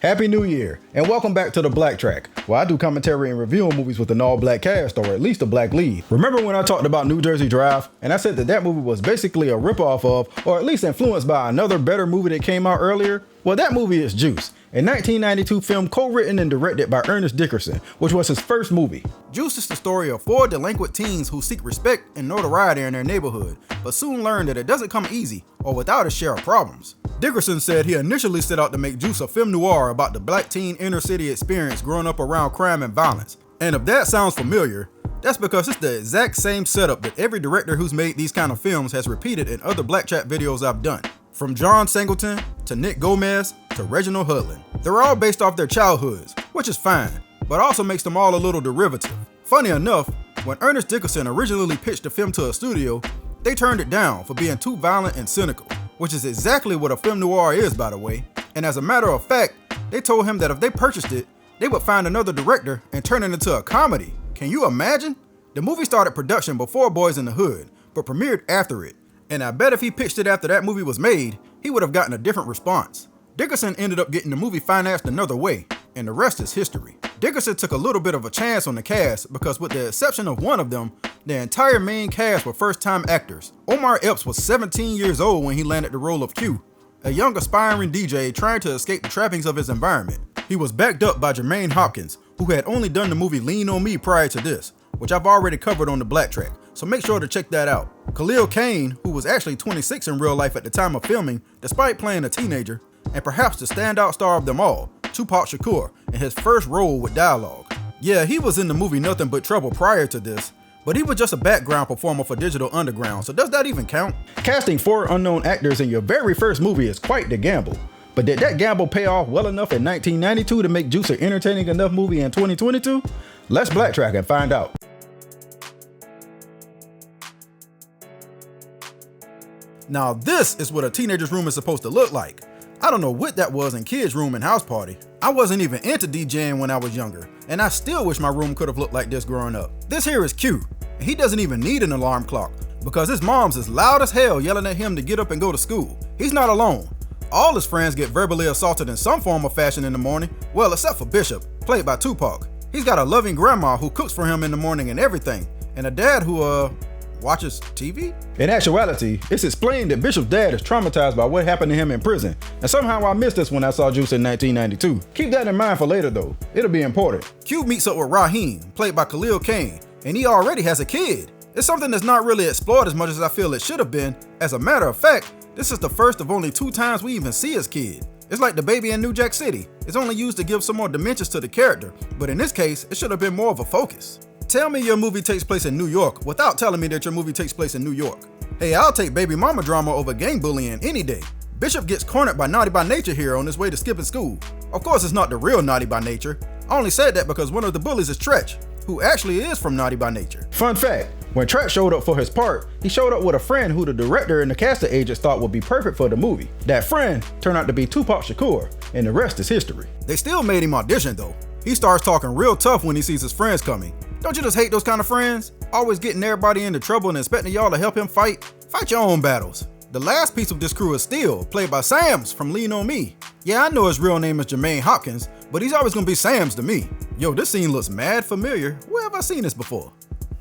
Happy New Year, and welcome back to the BlackTrack, where I do commentary and review on movies with an all-black cast, or at least a black lead. Remember when I talked about New Jersey Drive, and I said that movie was basically a ripoff of, or at least influenced by another better movie that came out earlier? Well, that movie is Juice, a 1992 film co-written and directed by Ernest Dickerson, which was his first movie. Juice is the story of four delinquent teens who seek respect and notoriety in their neighborhood, but soon learn that it doesn't come easy or without a share of problems. Dickerson said he initially set out to make Juice a film noir about the black teen inner city experience growing up around crime and violence. And if that sounds familiar, that's because it's the exact same setup that every director who's made these kind of films has repeated in other BlackTrack videos I've done. From John Singleton, to Nick Gomez, to Reginald Hudlin. They're all based off their childhoods, which is fine, but also makes them all a little derivative. Funny enough, when Ernest Dickerson originally pitched the film to a studio, they turned it down for being too violent and cynical, which is exactly what a film noir is, by the way. And as a matter of fact, they told him that if they purchased it, they would find another director and turn it into a comedy. Can you imagine? The movie started production before Boys in the Hood, but premiered after it. And I bet if he pitched it after that movie was made, he would have gotten a different response. Dickerson ended up getting the movie financed another way, and the rest is history. Dickerson took a little bit of a chance on the cast because with the exception of one of them, the entire main cast were first-time actors. Omar Epps was 17 years old when he landed the role of Q, a young aspiring DJ trying to escape the trappings of his environment. He was backed up by Jermaine Hopkins, who had only done the movie Lean on Me prior to this, which I've already covered on the BlackTrack, so make sure to check that out. Khalil Kane, who was actually 26 in real life at the time of filming, despite playing a teenager, and perhaps the standout star of them all, Tupac Shakur, in his first role with dialogue. Yeah, he was in the movie Nothing But Trouble prior to this, but he was just a background performer for Digital Underground, so does that even count? Casting 4 unknown actors in your very first movie is quite the gamble, but did that gamble pay off well enough in 1992 to make Juice an entertaining enough movie in 2022? Let's BlackTrack and find out. Now this is what a teenager's room is supposed to look like. I don't know what that was in kids' room and house party. I wasn't even into DJing when I was younger, and I still wish my room could have looked like this growing up. This here is Q, and he doesn't even need an alarm clock because his mom's is loud as hell yelling at him to get up and go to school. He's not alone. All his friends get verbally assaulted in some form or fashion in the morning, well, except for Bishop, played by Tupac. He's got a loving grandma who cooks for him in the morning and everything, and a dad who, watches TV? In actuality, it's explained that Bishop's dad is traumatized by what happened to him in prison, and somehow I missed this when I saw Juice in 1992. Keep that in mind for later though, it'll be important. Q meets up with Raheem, played by Khalil Kane, and he already has a kid. It's something that's not really explored as much as I feel it should have been. As a matter of fact, this is the first of only 2 times we even see his kid. It's like the baby in New Jack City. It's only used to give some more dimensions to the character, but in this case, it should have been more of a focus. Tell me your movie takes place in New York without telling me that your movie takes place in New York. Hey, I'll take baby mama drama over gang bullying any day. Bishop gets cornered by Naughty by Nature here on his way to skipping school. Of course, it's not the real Naughty by Nature. I only said that because one of the bullies is Tretch, who actually is from Naughty by Nature. Fun fact, when Tretch showed up for his part, he showed up with a friend who the director and the casting agents thought would be perfect for the movie. That friend turned out to be Tupac Shakur, and the rest is history. They still made him audition though. He starts talking real tough when he sees his friends coming. Don't you just hate those kind of friends? Always getting everybody into trouble and expecting y'all to help him fight? Fight your own battles. The last piece of this crew is Steel, played by Sams from Lean on Me. Yeah, I know his real name is Jermaine Hopkins, but he's always gonna be Sams to me. Yo, this scene looks mad familiar. Where have I seen this before?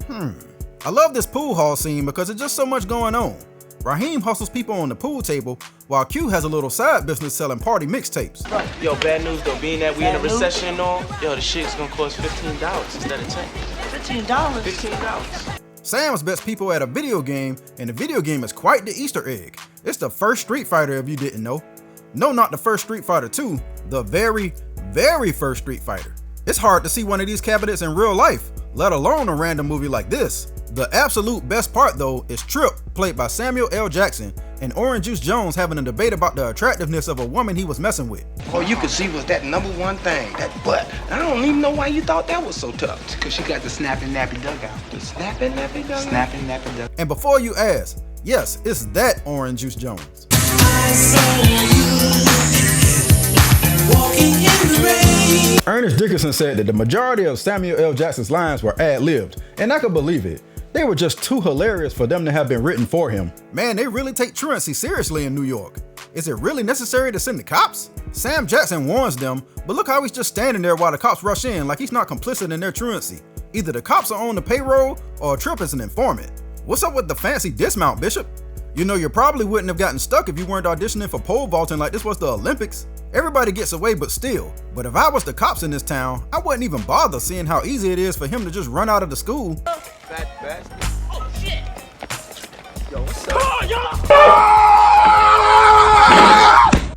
I love this pool hall scene because there's just so much going on. Raheem hustles people on the pool table, while Q has a little side business selling party mixtapes. Yo, bad news though, being that we in a recession and all, yo, the shit's gonna cost $15 instead of $10. $15? $15. Sam's bets people at a video game, and the video game is quite the Easter egg. It's the first Street Fighter if you didn't know. No, not the first Street Fighter 2, the very, very first Street Fighter. It's hard to see one of these cabinets in real life, let alone a random movie like this. The absolute best part though is Trip, played by Samuel L. Jackson, and Orange Juice Jones having a debate about the attractiveness of a woman he was messing with. All you could see was that number one thing, that butt. I don't even know why you thought that was so tough. Because she got the snapping nappy dugout. The snapping nappy dugout? Snapping nappy dugout. And before you ask, yes, it's that Orange Juice Jones. Ernest Dickerson said that the majority of Samuel L. Jackson's lines were ad-libbed, and I could believe it. They were just too hilarious for them to have been written for him. Man, they really take truancy seriously in New York. Is it really necessary to send the cops? Sam Jackson warns them, but look how he's just standing there while the cops rush in like he's not complicit in their truancy. Either the cops are on the payroll or Tripp is an informant. What's up with the fancy dismount, Bishop? You know, you probably wouldn't have gotten stuck if you weren't auditioning for pole vaulting like this was the Olympics. Everybody gets away but still. But if I was the cops in this town, I wouldn't even bother seeing how easy it is for him to just run out of the school. Fat bastard. Oh shit! Yo, what's up?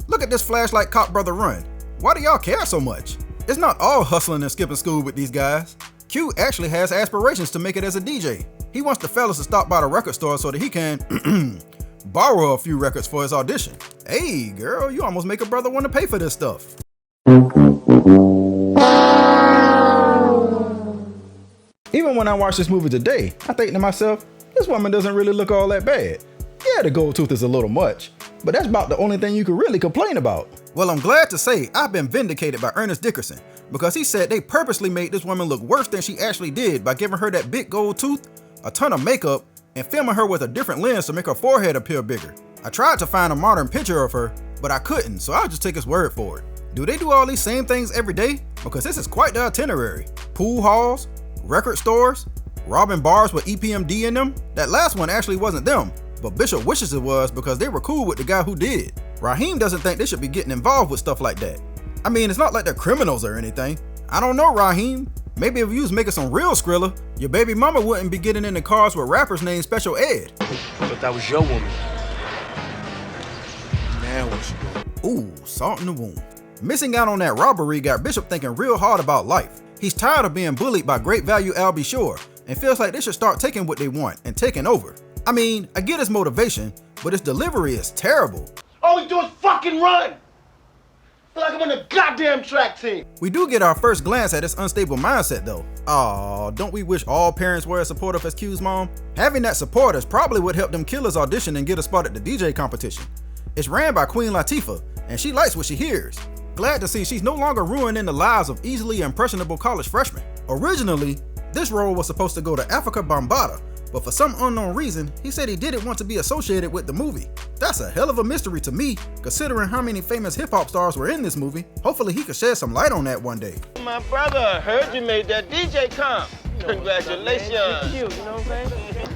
Look at this flashlight cop brother run. Why do y'all care so much? It's not all hustling and skipping school with these guys. Q actually has aspirations to make it as a DJ. He wants the fellas to stop by the record store so that he can borrow a few records for his audition. Hey girl, you almost make a brother want to pay for this stuff. Even when I watch this movie today, I think to myself, this woman doesn't really look all that bad. Yeah, the gold tooth is a little much, but that's about the only thing you could really complain about. Well, I'm glad to say I've been vindicated by Ernest Dickerson, because he said they purposely made this woman look worse than she actually did by giving her that big gold tooth, a ton of makeup, and filming her with a different lens to make her forehead appear bigger. I tried to find a modern picture of her, but I couldn't, so I'll just take his word for it. Do they do all these same things every day? Because this is quite the itinerary. Pool halls, record stores, robbing bars with EPMD in them. That last one actually wasn't them, but Bishop wishes it was because they were cool with the guy who did. Raheem doesn't think they should be getting involved with stuff like that. I mean, it's not like they're criminals or anything. I don't know, Raheem. Maybe if you was making some real Skrilla, your baby mama wouldn't be getting in the cars with rappers named Special Ed. But that was your woman. Now what you doing? Ooh, salt in the wound. Missing out on that robbery got Bishop thinking real hard about life. He's tired of being bullied by Great Value Albie Shore and feels like they should start taking what they want and taking over. I mean, I get his motivation, but his delivery is terrible. All we do is fucking run! Feel like I'm on the goddamn track team. We do get our first glance at his unstable mindset though. Aw, don't we wish all parents were as supportive as Q's mom? Having that support is probably what helped him kill his audition and get a spot at the DJ competition. It's ran by Queen Latifah, and she likes what she hears. Glad to see she's no longer ruining the lives of easily impressionable college freshmen. Originally, this role was supposed to go to Africa Bambaataa, but for some unknown reason, he said he didn't want to be associated with the movie. That's a hell of a mystery to me, considering how many famous hip-hop stars were in this movie. Hopefully he could shed some light on that one day. My brother, heard you made that DJ comp. Congratulations. You know what I'm saying?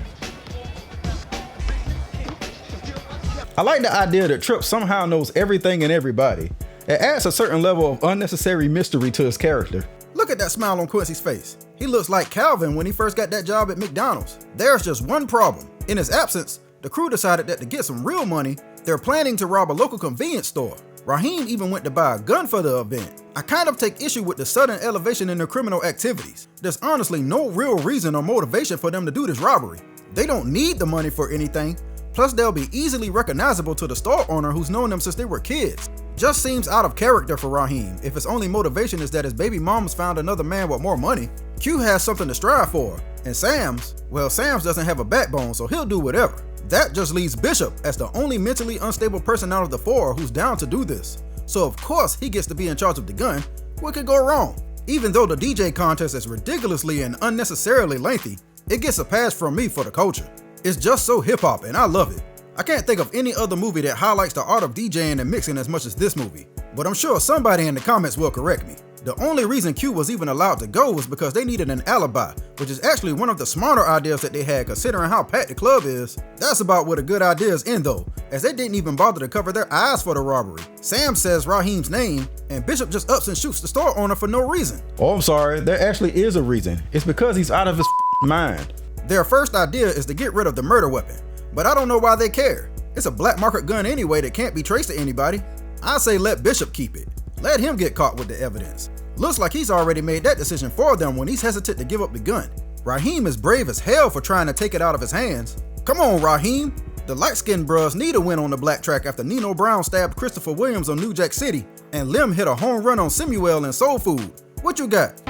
I like the idea that Tripp somehow knows everything and everybody. It adds a certain level of unnecessary mystery to his character. Look at that smile on Quincy's face. He looks like Calvin when he first got that job at McDonald's. There's just one problem. In his absence, the crew decided that to get some real money, they're planning to rob a local convenience store. Raheem even went to buy a gun for the event. I kind of take issue with the sudden elevation in their criminal activities. There's honestly no real reason or motivation for them to do this robbery. They don't need the money for anything, plus they'll be easily recognizable to the store owner who's known them since they were kids. Just seems out of character for Raheem if his only motivation is that his baby mom's found another man with more money. Q has something to strive for, and Sam's doesn't have a backbone, so he'll do whatever. That just leaves Bishop as the only mentally unstable person out of the four who's down to do this. So of course he gets to be in charge of the gun. What could go wrong? Even though the DJ contest is ridiculously and unnecessarily lengthy, it gets a pass from me for the culture. It's just so hip-hop and I love it. I can't think of any other movie that highlights the art of DJing and mixing as much as this movie, but I'm sure somebody in the comments will correct me. The only reason Q was even allowed to go was because they needed an alibi, which is actually one of the smarter ideas that they had considering how packed the club is. That's about where the good ideas end though, as they didn't even bother to cover their eyes for the robbery. Sam says Raheem's name, and Bishop just ups and shoots the store owner for no reason. Oh, I'm sorry, there actually is a reason. It's because he's out of his mind. Their first idea is to get rid of the murder weapon, but I don't know why they care. It's a black market gun anyway that can't be traced to anybody. I say let Bishop keep it. Let him get caught with the evidence. Looks like he's already made that decision for them when he's hesitant to give up the gun. Raheem is brave as hell for trying to take it out of his hands. Come on, Raheem. The light-skinned bros need a win on the BlackTrack after Nino Brown stabbed Christopher Williams on New Jack City, and Lim hit a home run on Samuel in Soul Food. What you got?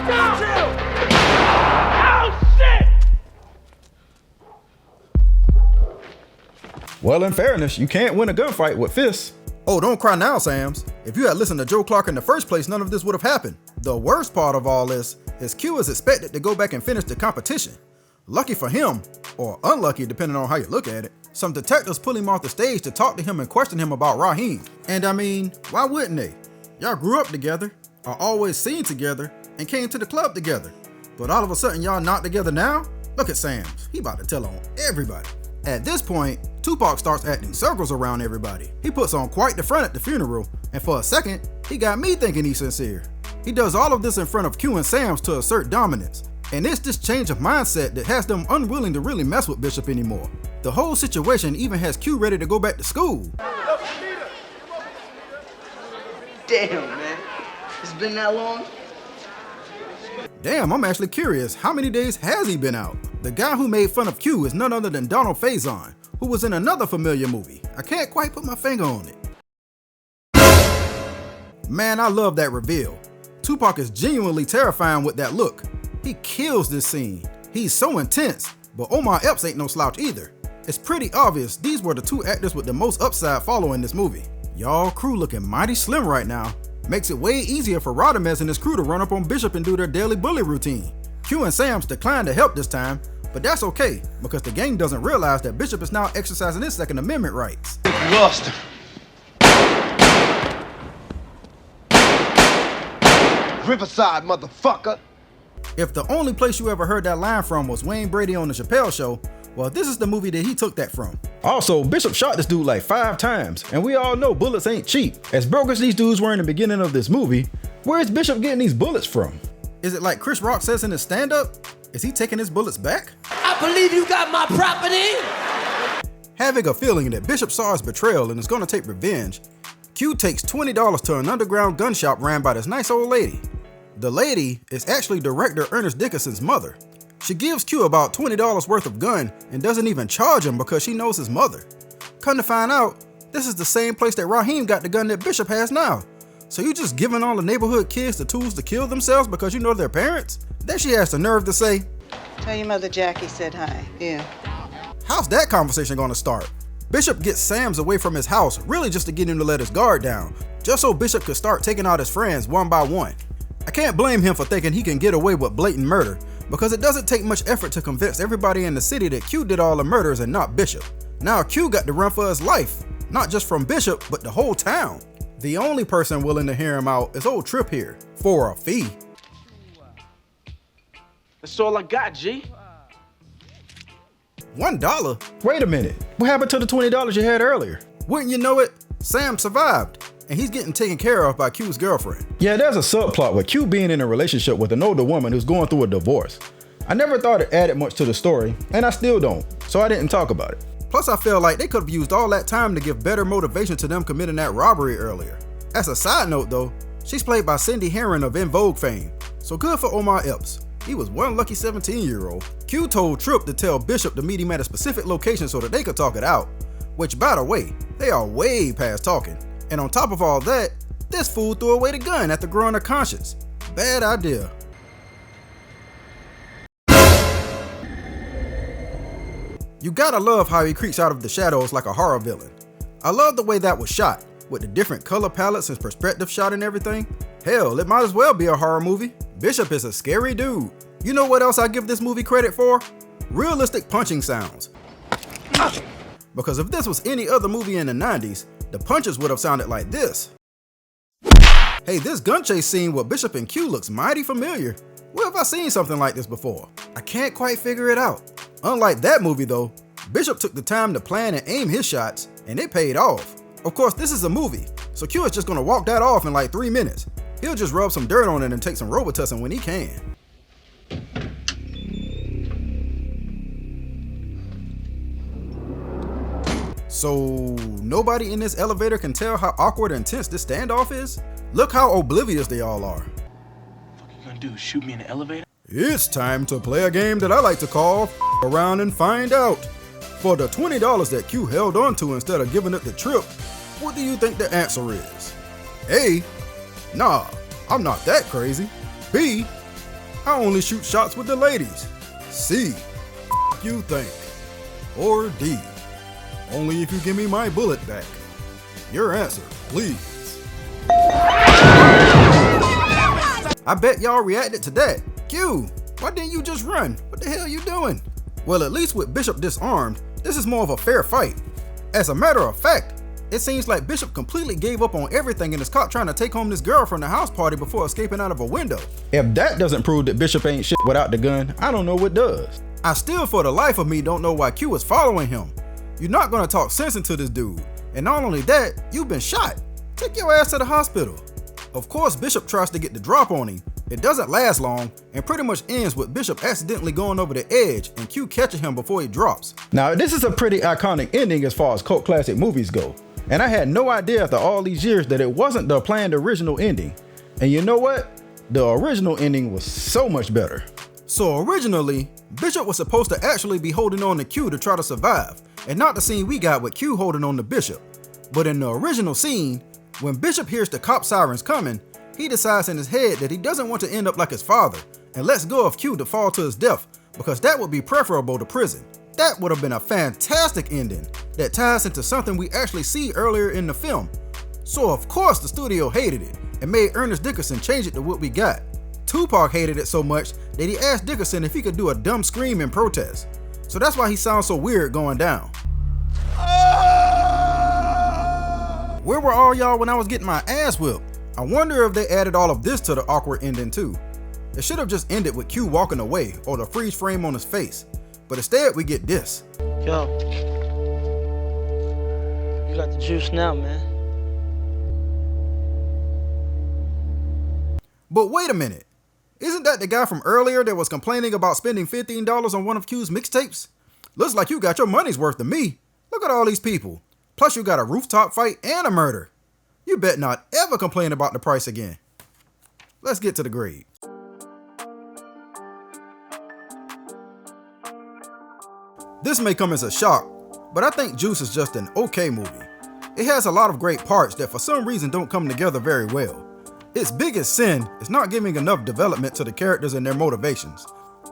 Well, in fairness, you can't win a gunfight with fists. Oh, don't cry now, Sams. If you had listened to Joe Clark in the first place, none of this would have happened. The worst part of all this is Q is expected to go back and finish the competition. Lucky for him, or unlucky depending on how you look at it, some detectives pull him off the stage to talk to him and question him about Raheem. And I mean, why wouldn't they? Y'all grew up together, are always seen together, and came to the club together. But all of a sudden y'all not together now? Look at Sam's, he about to tell on everybody. At this point, Tupac starts acting circles around everybody. He puts on quite the front at the funeral, and for a second, he got me thinking he's sincere. He does all of this in front of Q and Sam's to assert dominance. And it's this change of mindset that has them unwilling to really mess with Bishop anymore. The whole situation even has Q ready to go back to school. Damn, man. It's been that long? Damn, I'm actually curious, how many days has he been out? The guy who made fun of Q is none other than Donald Faison, who was in another familiar movie. I can't quite put my finger on it. Man, I love that reveal. Tupac is genuinely terrifying with that look. He kills this scene. He's so intense, but Omar Epps ain't no slouch either. It's pretty obvious these were the two actors with the most upside following this movie. Y'all crew looking mighty slim right now. Makes it way easier for Rodamez and his crew to run up on Bishop and do their daily bully routine. Q and Sam's declined to help this time, but that's okay, because the gang doesn't realize that Bishop is now exercising his Second Amendment rights. You lost him. Riverside, motherfucker. If the only place you ever heard that line from was Wayne Brady on the Chappelle Show, well, this is the movie that he took that from. Also, Bishop shot this dude like 5 times, and we all know bullets ain't cheap. As broke as these dudes were in the beginning of this movie, where's Bishop getting these bullets from? Is it like Chris Rock says in his stand-up? Is he taking his bullets back? I believe you got my property! Having a feeling that Bishop saw his betrayal and is gonna take revenge, Q takes $20 to an underground gun shop ran by this nice old lady. The lady is actually director Ernest Dickinson's mother. She gives Q about $20 worth of gun and doesn't even charge him because she knows his mother. Come to find out, this is the same place that Raheem got the gun that Bishop has now. So you just giving all the neighborhood kids the tools to kill themselves because you know their parents? Then she has the nerve to say, "Tell your mother Jackie said hi." Yeah. How's that conversation gonna start? Bishop gets Sam's away from his house really just to get him to let his guard down, just so Bishop could start taking out his friends one by one. I can't blame him for thinking he can get away with blatant murder, because it doesn't take much effort to convince everybody in the city that Q did all the murders and not Bishop. Now Q got to run for his life, not just from Bishop, but the whole town. The only person willing to hear him out is old Trip here, for a fee. That's all I got, G. $1? Wait a minute, what happened to the $20 you had earlier? Wouldn't you know it, Sam survived, and he's getting taken care of by Q's girlfriend. Yeah, there's a subplot with Q being in a relationship with an older woman who's going through a divorce. I never thought it added much to the story, and I still don't, so I didn't talk about it. Plus, I feel like they could have used all that time to give better motivation to them committing that robbery earlier. As a side note though, she's played by Cindy Herron of En Vogue fame, so good for Omar Epps. He was one lucky 17-year-old. Q told Trip to tell Bishop to meet him at a specific location so that they could talk it out. Which, by the way, they are way past talking. And on top of all that, this fool threw away the gun after growing a conscience. Bad idea. You gotta love how he creeps out of the shadows like a horror villain. I love the way that was shot, with the different color palettes and perspective shot and everything. Hell, it might as well be a horror movie. Bishop is a scary dude. You know what else I give this movie credit for? Realistic punching sounds. Because if this was any other movie in the 90s, the punches would have sounded like this. Hey, this gun chase scene with Bishop and Q looks mighty familiar. Where have I seen something like this before? I can't quite figure it out. Unlike that movie though, Bishop took the time to plan and aim his shots, and it paid off. Of course, this is a movie, so Q is just gonna walk that off in like 3 minutes. He'll just rub some dirt on it and take some Robitussin when he can. So, nobody in this elevator can tell how awkward and tense this standoff is? Look how oblivious they all are. What you gonna do, shoot me in the elevator? It's time to play a game that I like to call F Around and Find Out. For the $20 that Q held on to instead of giving it to Trip, what do you think the answer is? A. Nah, I'm not that crazy. B. I only shoot shots with the ladies. C. You think. Or D. Only if you give me my bullet back. Your answer, please. I bet y'all reacted to that. Q, why didn't you just run? What the hell you doing? Well, at least with Bishop disarmed, this is more of a fair fight. As a matter of fact, It seems like Bishop completely gave up on everything and is caught trying to take home this girl from the house party before escaping out of a window. If that doesn't prove that Bishop ain't shit without the gun, I don't know what does. I still for the life of me don't know why Q is following him. You're not gonna talk sense into this dude. And not only that, you've been shot. Take your ass to the hospital. Of course, Bishop tries to get the drop on him. It doesn't last long and pretty much ends with Bishop accidentally going over the edge and Q catching him before he drops. Now, this is a pretty iconic ending as far as cult classic movies go. And I had no idea after all these years that it wasn't the planned original ending. And you know what? The original ending was so much better. So originally, Bishop was supposed to actually be holding on to Q to try to survive, and not the scene we got with Q holding on to Bishop. But in the original scene, when Bishop hears the cop sirens coming, he decides in his head that he doesn't want to end up like his father and lets go of Q to fall to his death because that would be preferable to prison. That would have been a fantastic ending that ties into something we actually see earlier in the film. So of course the studio hated it and made Ernest Dickerson change it to what we got. Tupac hated it so much that he asked Dickerson if he could do a dumb scream in protest. So that's why he sounds so weird going down. Where were all y'all when I was getting my ass whipped? I wonder if they added all of this to the awkward ending too. It should have just ended with Q walking away or the freeze frame on his face. But instead we get this. Yo, you got the juice now, man. But wait a minute. Isn't that the guy from earlier that was complaining about spending $15 on one of Q's mixtapes? Looks like you got your money's worth to me. Look at all these people. Plus you got a rooftop fight and a murder. You bet not ever complain about the price again. Let's get to the grade. This may come as a shock, but I think Juice is just an okay movie. It has a lot of great parts that for some reason don't come together very well. Its biggest sin is not giving enough development to the characters and their motivations.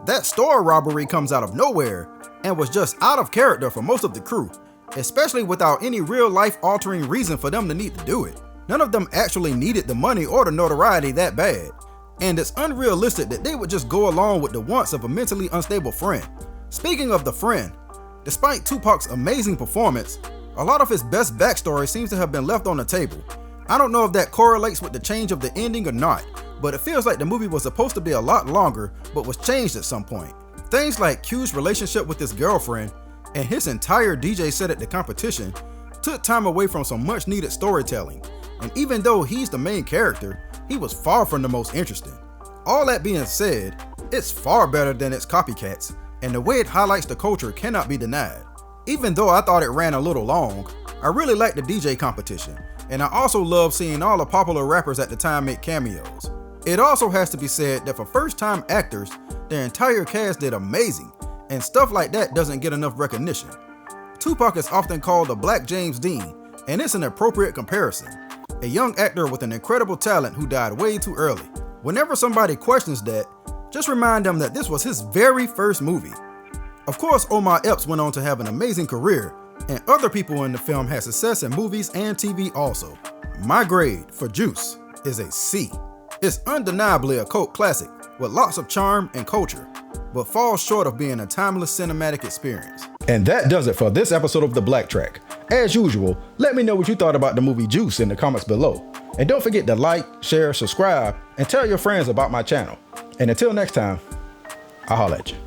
That store robbery comes out of nowhere and was just out of character for most of the crew, especially without any real life altering reason for them to need to do it. None of them actually needed the money or the notoriety that bad, and it's unrealistic that they would just go along with the wants of a mentally unstable friend. Speaking of the friend, despite Tupac's amazing performance, a lot of his best backstory seems to have been left on the table. I don't know if that correlates with the change of the ending or not, but it feels like the movie was supposed to be a lot longer but was changed at some point. Things like Q's relationship with his girlfriend and his entire DJ set at the competition took time away from some much needed storytelling, and even though he's the main character, he was far from the most interesting. All that being said, it's far better than its copycats, and the way it highlights the culture cannot be denied. Even though I thought it ran a little long, I really liked the DJ competition, and I also love seeing all the popular rappers at the time make cameos. It also has to be said that for first-time actors, their entire cast did amazing, and stuff like that doesn't get enough recognition. Tupac is often called the Black James Dean, and it's an appropriate comparison. A young actor with an incredible talent who died way too early. Whenever somebody questions that, just remind them that this was his very first movie. Of course, Omar Epps went on to have an amazing career, and other people in the film had success in movies and TV also. My grade for Juice is a C. It's undeniably a cult classic with lots of charm and culture, but falls short of being a timeless cinematic experience. And that does it for this episode of The Black Track. As usual, let me know what you thought about the movie Juice in the comments below. And don't forget to like, share, subscribe, and tell your friends about my channel. And until next time, I'll holla at you.